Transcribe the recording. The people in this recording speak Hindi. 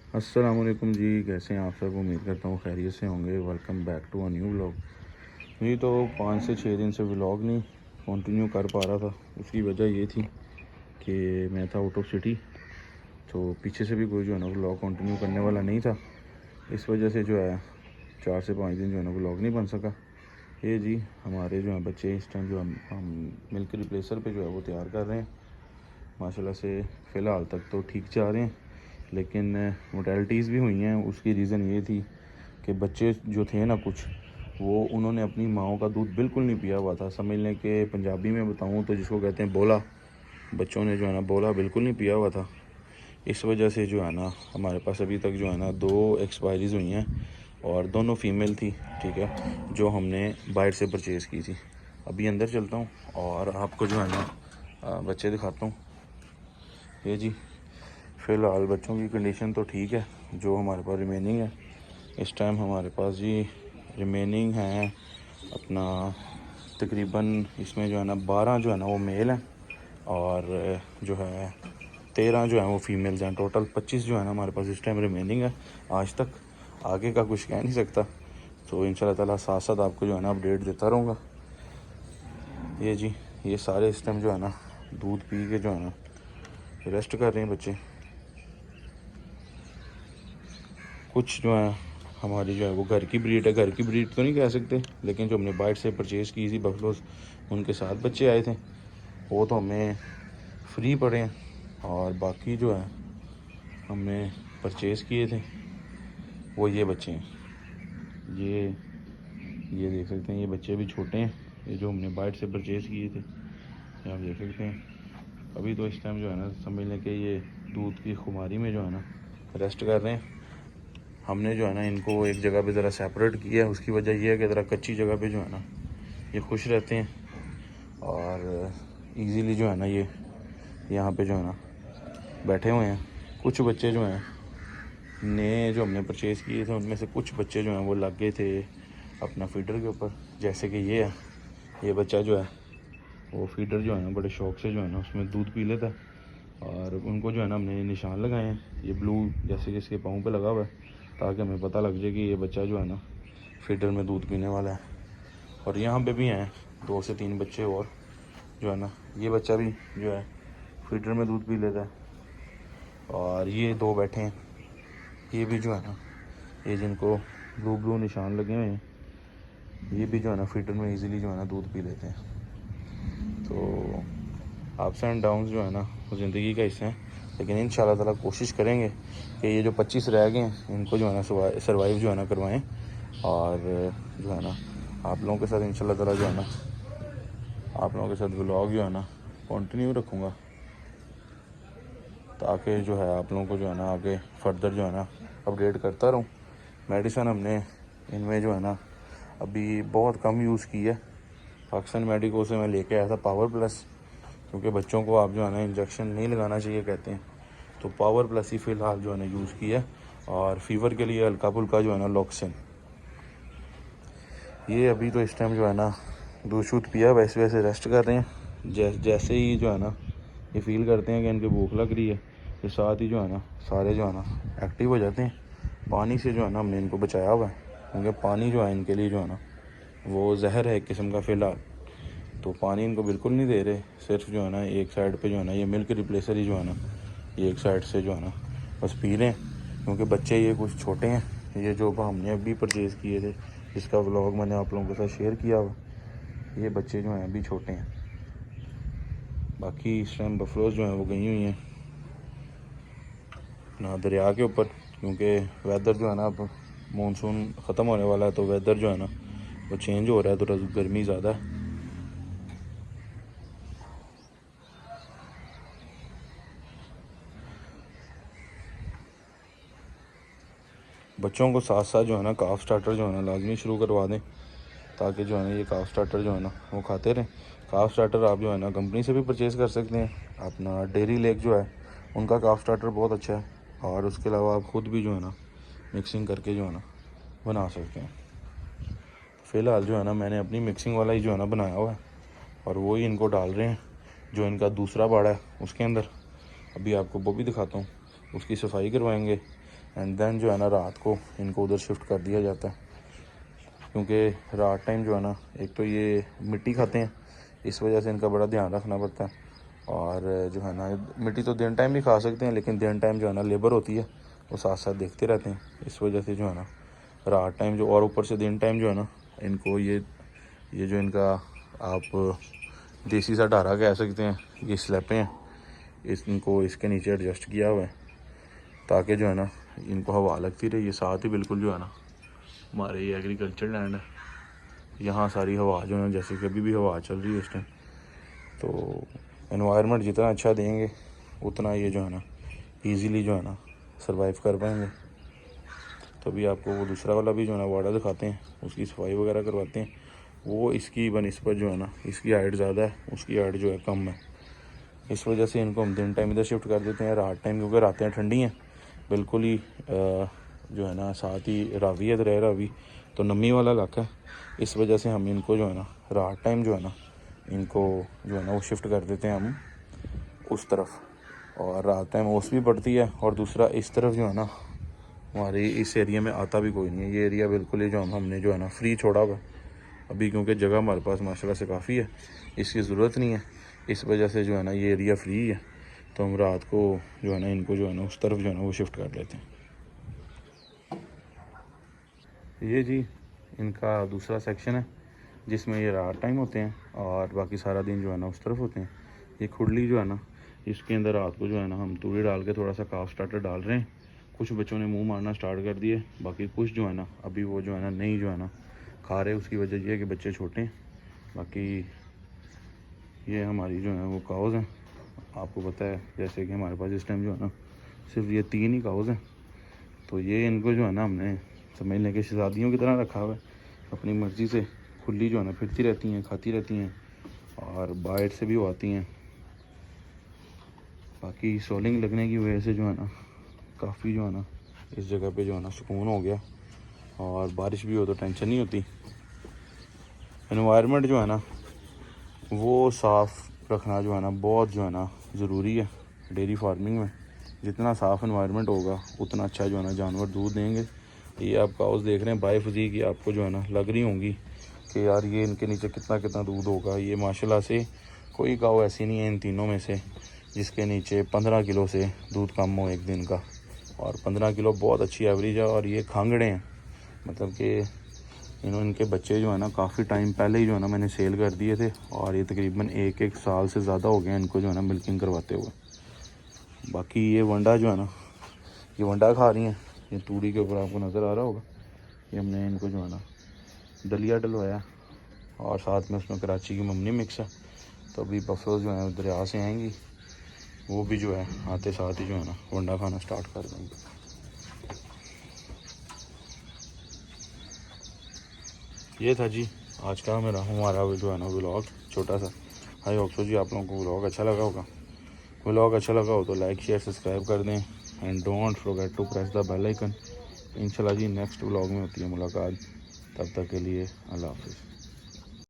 अस्सलामुअलैकुम जी, कैसे हैं आप सब। उम्मीद करता हूँ खैरियत से होंगे। Welcome back to a new vlog. जी तो 5 से 6 दिन से व्लॉग नहीं कंटिन्यू कर पा रहा था। उसकी वजह ये थी कि मैं था आउट ऑफ सिटी, तो पीछे से भी कोई जो है ना व्लॉग कंटिन्यू करने वाला नहीं था। इस वजह से जो है 4 से 5 दिन जो है ना व्लॉग नहीं बन सका। ये जी हमारे जो है बच्चे इस टाइम जो हम मिल्क रिप्लेसर पे जो है वो तैयार कर रहे हैं। माशाल्लाह से फ़िलहाल तक तो ठीक जा रहे हैं, लेकिन मोर्टेलिटीज़ भी हुई हैं। उसकी रीज़न ये थी कि बच्चे जो थे ना कुछ, वो उन्होंने अपनी माओं का दूध बिल्कुल नहीं पिया हुआ था। समझ लें कि पंजाबी में बताऊं तो जिसको कहते हैं बोला, बच्चों ने जो है ना बोला बिल्कुल नहीं पिया हुआ था। इस वजह से जो है ना हमारे पास अभी तक जो है ना 2 एक्सपायरीज़ हुई हैं और दोनों फ़ीमेल थी, ठीक है, जो हमने बाहर से परचेज़ की थी। अभी अंदर चलता हूँ और आपको जो है ना बच्चे दिखाता हूँ। ये जी फ़िलहाल बच्चों की कंडीशन तो ठीक है। जो हमारे पास रिमेनिंग है इस टाइम हमारे पास जी रिमेनिंग है अपना तकरीबन, इसमें जो है ना 12 जो है ना वो मेल हैं और जो है 13 जो है वो फीमेल्स हैं। टोटल 25 जो है ना हमारे पास इस टाइम रिमेनिंग है। आज तक आगे का कुछ कह नहीं सकता, तो इंशाल्लाह ताला साथ साथ आपको जो है ना अपडेट देता रहूँगा। ये जी ये सारे इस टाइम जो है ना दूध पी के जो है ना रेस्ट कर रहे हैं बच्चे। कुछ जो है हमारी जो है वो घर की ब्रीड है। घर की ब्रीड तो नहीं कह सकते, लेकिन जो हमने बाइट से परचेज़ की थी बफलोस, उनके साथ बच्चे आए थे, वो तो हमें फ्री पड़े हैं। और बाकी जो है हमने परचेज़ किए थे वो ये बच्चे हैं। ये देख सकते हैं, ये बच्चे भी छोटे हैं। ये जो हमने बाइट से परचेज़ किए थे, ये आप देख सकते हैं। अभी तो इस टाइम जो है ना समझ लें कि ये दूध की खुमारी में जो है ना रेस्ट कर रहे हैं। हमने जो है ना इनको एक जगह पे ज़रा सेपरेट किया है। उसकी वजह यह है कि ज़रा कच्ची जगह पे जो है ना ये खुश रहते हैं और इजीली जो है ना ये यहाँ पे जो है ना बैठे हुए हैं। कुछ बच्चे जो हैं नए जो हमने परचेज़ किए थे, उनमें से कुछ बच्चे जो हैं वो लग गए थे अपना फीडर के ऊपर। जैसे कि ये है, ये बच्चा जो है वो फीडर जो है ना बड़े शौक़ से जो है ना उसमें दूध पी लेता है। और उनको जो है ना हमने निशान लगाए हैं, ये ब्लू जैसे कि इसके पाँव पे लगा हुआ है, ताकि हमें पता लग जाए कि ये बच्चा जो है ना फीडर में दूध पीने वाला है। और यहाँ पे भी हैं 2 से 3 बच्चे और जो है ना, ये बच्चा भी जो है फीडर में दूध पी लेता है। और ये 2 बैठे हैं, ये भी जो है ना, ये जिनको ब्लू ब्लू निशान लगे हुए हैं, ये भी जो है ना फीडर में इजीली जो है ना दूध पी लेते हैं। तो अप्स एंड डाउन्स जो है ना वो ज़िंदगी का हिस्सा है, लेकिन इंशाल्लाह ताला कोशिश करेंगे कि ये जो 25 रह गए हैं इनको जो है ना सर्वाइव जो है ना करवाएं। और जो है ना आप लोगों के साथ इंशाल्लाह ताला जो है ना आप लोगों के साथ व्लॉग जो है ना कंटिन्यू रखूँगा, ताकि जो है आप लोगों को जो है ना आगे फर्दर जो है ना अपडेट करता रहूँ। मेडिसिन हमने इनमें जो है ना अभी बहुत कम यूज़ की है। पाकिस्तान मेडिको से मैं लेके आया था पावर प्लस, क्योंकि बच्चों को आप जो है ना इंजेक्शन नहीं लगाना चाहिए कहते हैं, तो पावर प्लस ही फ़िलहाल जो है ना यूज़ किया। और फीवर के लिए हल्का फुल्का जो है ना लॉक्सिन। ये अभी तो इस टाइम जो है ना दूध शूध पिया, वैसे वैसे रेस्ट कर रहे हैं। जैसे ही जो है ना ये फील करते हैं कि इनकी भूख लग रही है, ये साथ ही जो है ना सारे जो है ना एक्टिव हो जाते हैं। पानी से जो है ना हमने इनको बचाया हुआ है, क्योंकि पानी जो है इनके लिए जो है ना वो जहर है एक किस्म का फ़िलहाल। तो पानी इनको बिल्कुल नहीं दे रहे, सिर्फ जो है ना एक साइड पे जो है ना ये मिल्क रिप्लेसर ही जो है ना ये एक साइड से जो है ना बस पी रहे हैं। क्योंकि बच्चे ये कुछ छोटे हैं, ये जो हमने अभी परचेज़ किए थे, जिसका व्लॉग मैंने आप लोगों के साथ शेयर किया हुआ, ये बच्चे जो हैं अभी छोटे हैं। बाकी इस टाइम बफलोज जो हैं वो गई हुई हैं ना दरिया के ऊपर, क्योंकि वेदर जो है ना अब मानसून ख़त्म होने वाला है, तो वेदर जो है ना वो चेंज हो रहा है, तो गर्मी ज़्यादा है। बच्चों को साथ साथ जो है ना काफ स्टार्टर जो है ना लाजमी शुरू करवा दें, ताकि जो है ना ये काफ स्टार्टर जो है ना वो खाते रहें। काफ स्टार्टर आप जो है ना कंपनी से भी परचेज़ कर सकते हैं। अपना डेयरी लेक जो है उनका काफ स्टार्टर बहुत अच्छा है, और उसके अलावा आप ख़ुद भी जो है ना मिक्सिंग करके जो है ना बना सकते हैं। फ़िलहाल जो है ना मैंने अपनी मिक्सिंग वाला ही जो है ना बनाया हुआ है, और वो ही इनको डाल रहे हैं। जो इनका दूसरा बाड़ा है उसके अंदर अभी आपको वो भी दिखाता हूँ, उसकी सफाई करवाएंगे। एंड देन जो है ना रात को इनको उधर शिफ्ट कर दिया जाता है, क्योंकि रात टाइम जो है ना एक तो ये मिट्टी खाते हैं, इस वजह से इनका बड़ा ध्यान रखना पड़ता है। और जो है ना मिट्टी तो दिन टाइम भी खा सकते हैं, लेकिन दिन टाइम जो है ना लेबर होती है वो साथ साथ देखते रहते हैं, इस वजह से जो है ना रात टाइम जो, और ऊपर से दिन टाइम जो है ना इनको ये जो इनका आप देसी सा डारा कह सकते हैं, ये स्लैपें हैं, इनको इसके नीचे एडजस्ट किया हुआ है ताकि जो है ना इनको हवा लगती रही। ये साथ ही बिल्कुल जो है ना हमारे ये एग्रीकल्चर लैंड है, यहाँ सारी हवा जो है जैसे कि अभी भी हवा चल रही है इस टाइम, तो एनवायरनमेंट जितना अच्छा देंगे उतना ये जो है ना ईज़िली जो है ना सर्वाइव कर पाएंगे। तो अभी आपको वो दूसरा वाला भी जो है ना वाड़ा दिखाते हैं, उसकी सफाई वगैरह करवाते हैं। वो इसकी बनिस्बत जो है ना इसकी हाइट ज़्यादा है, उसकी हाइट जो है कम है, इस वजह से इनको हम दिन टाइम इधर शिफ्ट कर देते हैं। रात टाइम क्योंकि रातें ठंडी हैं बिल्कुल ही, जो है ना साथ ही रावी है, दरिया रावी, तो नमी वाला इलाका है, इस वजह से हम इनको जो है ना रात टाइम जो है ना इनको जो है ना वो शिफ्ट कर देते हैं हम उस तरफ। और रात टाइम ओस भी पड़ती है, और दूसरा इस तरफ जो है ना हमारे इस एरिया में आता भी कोई नहीं है, ये एरिया बिल्कुल ही जो हमने जो है ना फ्री छोड़ा हुआ अभी, क्योंकि जगह हमारे पास माशाल्लाह से काफ़ी है, इसकी ज़रूरत नहीं है, इस वजह से जो है ना ये एरिया फ्री है। तो हम रात को जो है ना इनको जो है ना उस तरफ जो है ना वो शिफ्ट कर लेते हैं। ये जी इनका दूसरा सेक्शन है जिसमें ये रात टाइम होते हैं और बाकी सारा दिन जो है ना उस तरफ होते हैं। ये खुडली जो है ना इसके अंदर रात को जो है ना हम तूड़ी डाल के थोड़ा सा काफ स्टार्टर डाल रहे हैं। कुछ बच्चों ने मुंह मारना स्टार्ट कर दिए, बाकी कुछ जो है ना अभी वो जो है ना नहीं जो है ना खा रहे। उसकी वजह यह है कि बच्चे छोटे हैं। बाकी ये हमारी जो है वो काउज़ हैं, आपको पता है जैसे कि हमारे पास इस टाइम जो है ना सिर्फ ये 3 ही काउज़ हैं। तो ये इनको जो है ना हमने समझ लें कि शहज़ादियों की तरह रखा हुआ है, अपनी मर्ज़ी से खुली जो है ना फिरती रहती हैं, खाती रहती हैं और बाइट से भी वो आती हैं। बाकी सोलिंग लगने की वजह से जो है ना काफ़ी जो है ना इस जगह पे जो है ना सुकून हो गया, और बारिश भी हो तो टेंशन नहीं होती। एनवायरनमेंट जो है ना वो साफ़ रखना जो है ना बहुत जो है ना ज़रूरी है। डेयरी फार्मिंग में जितना साफ़ एनवायरनमेंट होगा उतना अच्छा जो है ना जानवर दूध देंगे। ये आप काउज़ देख रहे हैं बायफजी की, आपको जो है ना लग रही होंगी कि यार ये इनके नीचे कितना कितना दूध होगा। ये माशाल्लाह से कोई काऊ ऐसी नहीं है इन तीनों में से जिसके नीचे 15 किलो से दूध कम हो एक दिन का, और 15 किलो बहुत अच्छी एवरेज है। और ये खांगड़े हैं, मतलब कि इनके बच्चे जो है ना काफ़ी टाइम पहले ही जो है ना मैंने सेल कर दिए थे, और ये तकरीबन एक साल से ज़्यादा हो गया इनको जो है ना मिल्किंग करवाते हुए। बाकी ये वंडा जो है ना ये वंडा खा रही हैं, ये तूड़ी के ऊपर आपको नज़र आ रहा होगा। ये हमने इनको जो है ना दलिया डलवाया, और साथ में उसमें कराची की ममनी मिक्स है। तो अभी बफलोज जो है दरिया से आएंगी, वो भी जो है आते साथ ही जो है ना वंडा खाना स्टार्ट कर देंगे। ये था जी आज का हमारा जो है ना व्लॉग छोटा सा। आई होप सो जी आप लोगों को व्लॉग अच्छा लगा होगा। व्लॉग अच्छा लगा हो तो लाइक शेयर सब्सक्राइब कर दें, and don't forget to press the bell icon. इंशाल्लाह जी नेक्स्ट व्लॉग में होती है मुलाकात, तब तक के लिए अल्लाह हाफिज़।